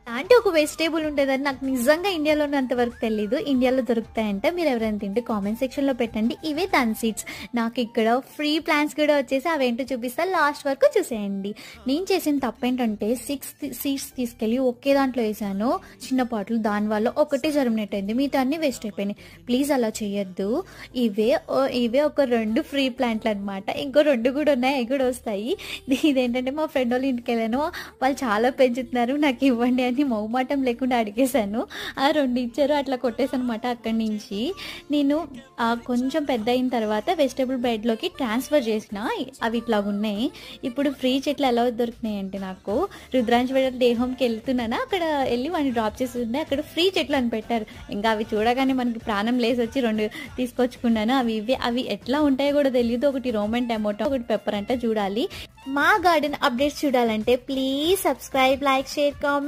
అలాంటి ఒక వెజిటేబుల్ ఉంటుందని నాకు నిజంగా ఇండియాలో ఉన్నంత వరకు తెలీదు. ఇండియాలో దొరుకుతాయంటే మీరు ఎవరైనా తింటే కామెంట్ సెక్షన్లో పెట్టండి. ఇవే దాని సీడ్స్. నాకు ఇక్కడ ఫ్రీ ప్లాంట్స్ కూడా వచ్చేసి అవేంటో చూపిస్తా, లాస్ట్ వరకు చూసేయండి. నేను చేసిన తప్పేంటంటే 6 సీడ్స్ తీసుకెళ్ళి ఒకే దాంట్లో వేసాను, చిన్న పాటలు. దానివల్ల ఒకటే జర్మినేట్ అయింది, మిగతా అన్ని వేస్ట్ అయిపోయినాయి. ప్లీజ్ అలా చేయొద్దు. ఇవే ఒక 2 ఫ్రీ ప్లాంట్లు అనమాట. ఇంకో 2 కూడా ఉన్నాయి, అవి కూడా వస్తాయి. ఇదేంటంటే మా ఫ్రెండ్ వాళ్ళ ఇంటికి వెళ్ళాను, వాళ్ళు చాలా పెంచుతున్నారు, నాకు ఇవ్వండి అని మొహమాటం లేకుండా అడిగేశాను. ఆ 2 ఇచ్చారు, అట్లా కొట్టేసాను అనమాట. అక్కడి నుంచి నేను కొంచెం పెద్ద అయిన తర్వాత వెజిటేబుల్ బెడ్లోకి ట్రాన్స్ఫర్ చేసిన. అవి ఇట్లా ఉన్నాయి. ఇప్పుడు ఫ్రీ చెట్లు ఎలా దొరికినాయి అంటే, నాకు రుద్రాంశ డే హోమ్కి వెళ్తున్నానా, అక్కడ వెళ్ళి వాడిని డ్రాప్ చేసి ఉండే, అక్కడ ఫ్రీ చెట్లు అని పెట్టారు. ఇంకా అవి చూడగానే మనకి ప్రాణం లేసి వచ్చి 2 తీసుకొచ్చుకున్నాను. అవి ఎట్లా ఉంటాయో కూడా తెలియదు. ఒకటి రోమన్ టమాటో, ఒకటి పెప్పర్ అంటే. చూడాలి. మా గార్డెన్ అప్డేట్స్ చూడాలంటే please subscribe, like, share, comment.